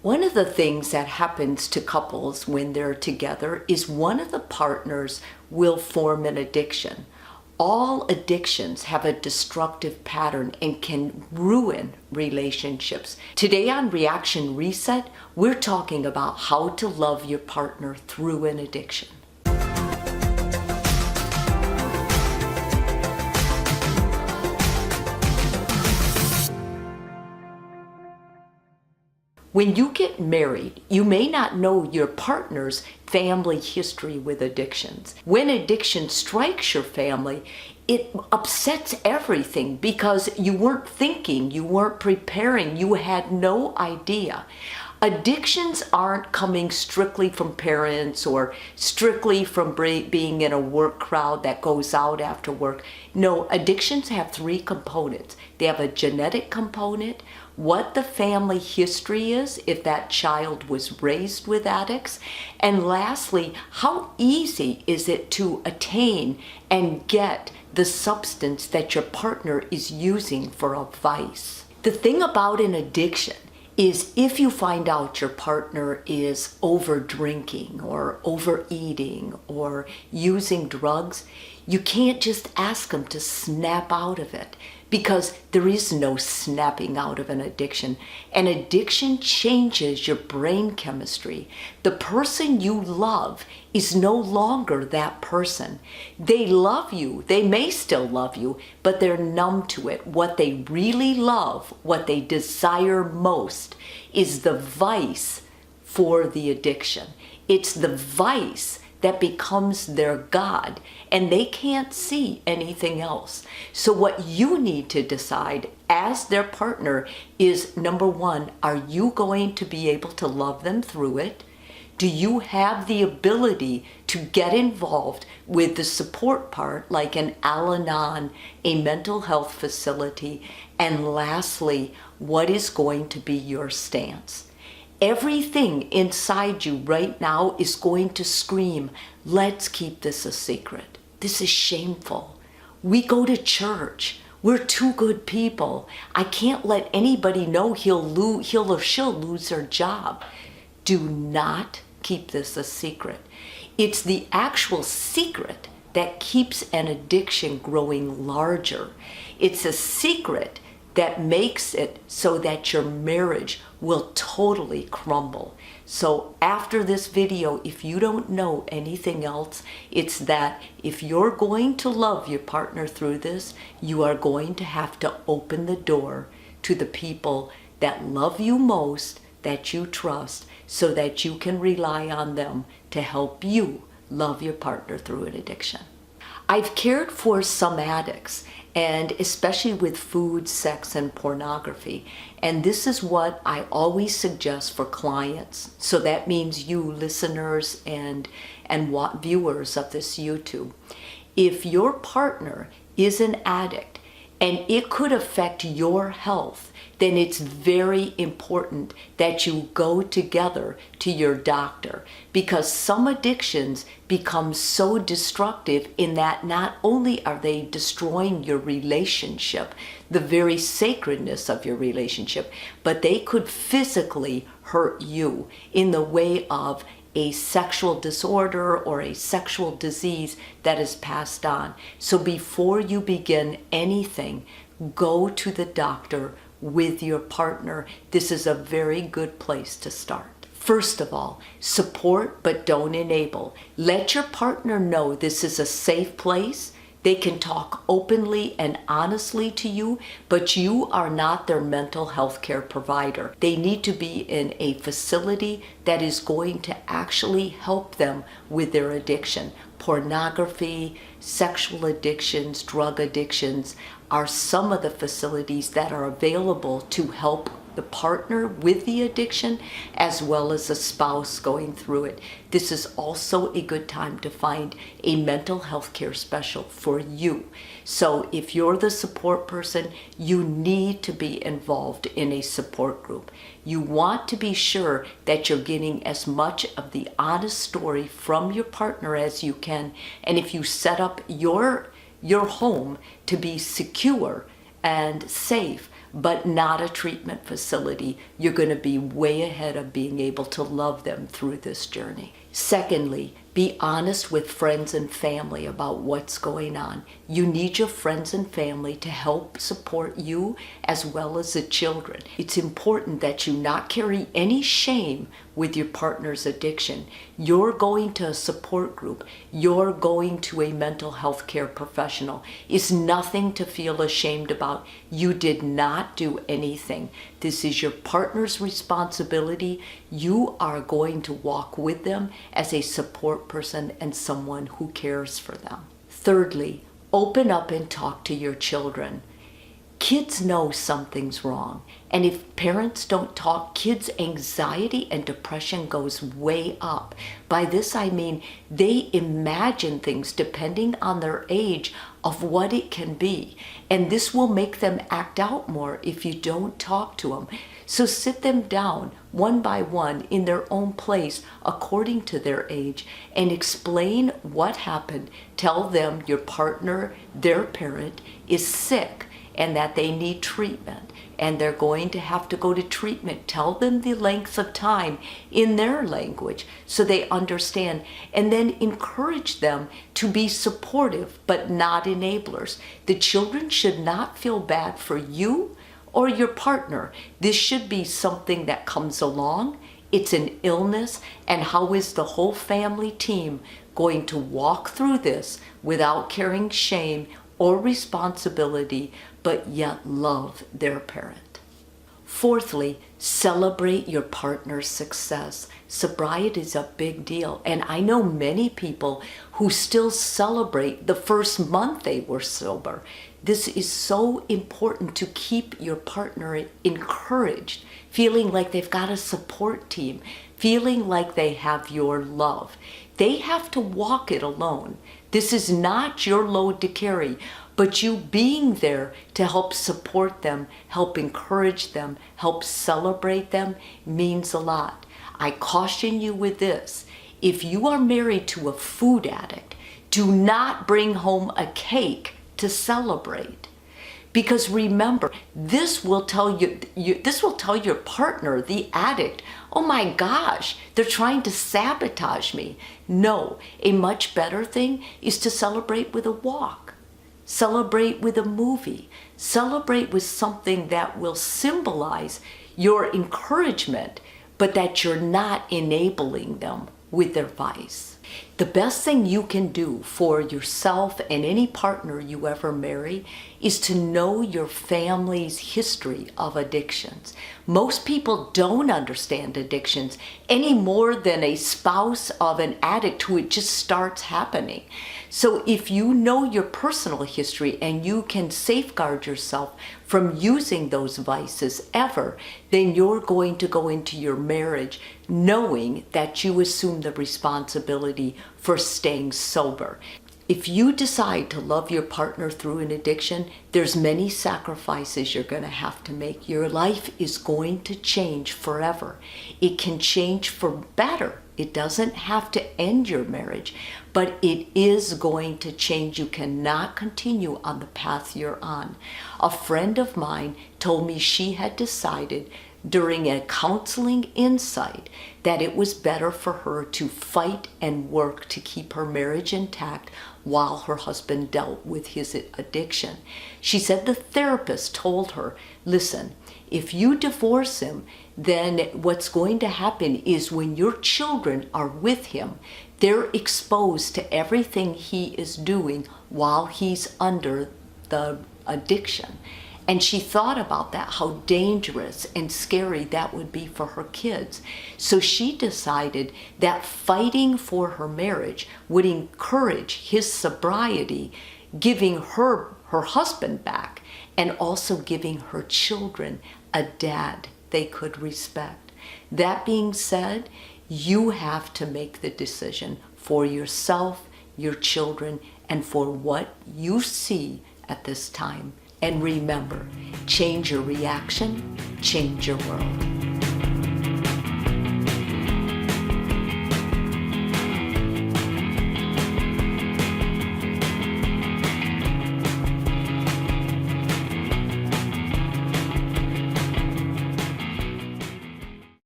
One of the things that happens to couples when they're together is one of the partners will form an addiction. All addictions have a destructive pattern and can ruin relationships. Today on Reaction Reset, we're talking about how to love your partner through an addiction. When you get married, you may not know your partner's family history with addictions. When addiction strikes your family, it upsets everything because you weren't thinking, you weren't preparing, you had no idea. Addictions aren't coming strictly from parents or strictly from being in a work crowd that goes out after work. No, addictions have three components. They have a genetic component, what the family history is, if that child was raised with addicts, and lastly, how easy is it to attain and get the substance that your partner is using for a vice. The thing about an addiction is if you find out your partner is over drinking or overeating or using drugs, you can't just ask them to snap out of it because there is no snapping out of an addiction. An addiction changes your brain chemistry. The person you love is no longer that person. They love you, they may still love you, but they're numb to it. What they really love, what they desire most, is the vice for the addiction. It's the vice that becomes their God, and they can't see anything else. So what you need to decide as their partner is, number one, are you going to be able to love them through it? Do you have the ability to get involved with the support part, like an Al-Anon, a mental health facility? And lastly, what is going to be your stance? Everything inside you right now is going to scream, let's keep this a secret. This is shameful. We go to church. We're two good people. I can't let anybody know he'll or she'll lose their job. Do not keep this a secret. It's the actual secret that keeps an addiction growing larger. It's a secret that makes it so that your marriage will totally crumble. So after this video, if you don't know anything else, it's that if you're going to love your partner through this, you are going to have to open the door to the people that love you most, that you trust, so that you can rely on them to help you love your partner through an addiction. I've cared for some addicts, and especially with food, sex, and pornography. And this is what I always suggest for clients. So that means you listeners and viewers of this YouTube. If your partner is an addict and it could affect your health, then it's very important that you go together to your doctor, because some addictions become so destructive in that not only are they destroying your relationship, the very sacredness of your relationship, but they could physically hurt you in the way of a sexual disorder or a sexual disease that is passed on. So before you begin anything, go to the doctor with your partner. This is a very good place to start. First of all, support but don't enable. Let your partner know this is a safe place. They can talk openly and honestly to you, but you are not their mental health care provider. They need to be in a facility that is going to actually help them with their addiction. Pornography, sexual addictions, drug addictions are some of the facilities that are available to help the partner with the addiction as well as a spouse going through it. This is also a good time to find a mental health care special for you. So if you're the support person, you need to be involved in a support group. You want to be sure that you're getting as much of the honest story from your partner as you can. And if you set up your home to be secure and safe but not a treatment facility, you're going to be way ahead of being able to love them through this journey. Secondly, be honest with friends and family about what's going on. You need your friends and family to help support you as well as the children. It's important that you not carry any shame with your partner's addiction. You're going to a support group. You're going to a mental health care professional. It's nothing to feel ashamed about. You did not do anything. This is your partner's responsibility. You are going to walk with them as a support person and someone who cares for them. Thirdly, open up and talk to your children. Kids know something's wrong, and if parents don't talk, kids' anxiety and depression goes way up. By this I mean they imagine things depending on their age of what it can be, and this will make them act out more if you don't talk to them. So sit them down one by one in their own place according to their age and explain what happened. Tell them your partner, their parent, is sick and that they need treatment and they're going to have to go to treatment. Tell them the length of time in their language so they understand, and then encourage them to be supportive but not enablers. The children should not feel bad for you or your partner. This should be something that comes along. It's an illness, and how is the whole family team going to walk through this without carrying shame or responsibility, but yet love their parent? Fourthly, celebrate your partner's success. Sobriety is a big deal, and I know many people who still celebrate the first month they were sober. This is so important to keep your partner encouraged, feeling like they've got a support team, feeling like they have your love. They have to walk it alone. This is not your load to carry, but you being there to help support them, help encourage them, help celebrate them means a lot. I caution you with this. If you are married to a food addict, do not bring home a cake to celebrate. Because remember, this will tell your partner, the addict, oh my gosh, they're trying to sabotage me. No, a much better thing is to celebrate with a walk. Celebrate with a movie. Celebrate with something that will symbolize your encouragement, but that you're not enabling them with their vice. The best thing you can do for yourself and any partner you ever marry is to know your family's history of addictions. Most people don't understand addictions any more than a spouse of an addict who it just starts happening. So if you know your personal history and you can safeguard yourself from using those vices ever, then you're going to go into your marriage knowing that you assume the responsibility for staying sober. If you decide to love your partner through an addiction, there's many sacrifices you're going to have to make. Your life is going to change forever. It can change for better. It doesn't have to end your marriage, but it is going to change. You cannot continue on the path you're on. A friend of mine told me she had decided during a counseling insight that it was better for her to fight and work to keep her marriage intact while her husband dealt with his addiction. She said the therapist told her, listen, if you divorce him, then what's going to happen is when your children are with him, they're exposed to everything he is doing while he's under the addiction. And she thought about that, how dangerous and scary that would be for her kids. So she decided that fighting for her marriage would encourage his sobriety, giving her husband back, and also giving her children a dad they could respect. That being said, you have to make the decision for yourself, your children, and for what you see at this time. And remember, change your reaction, change your world.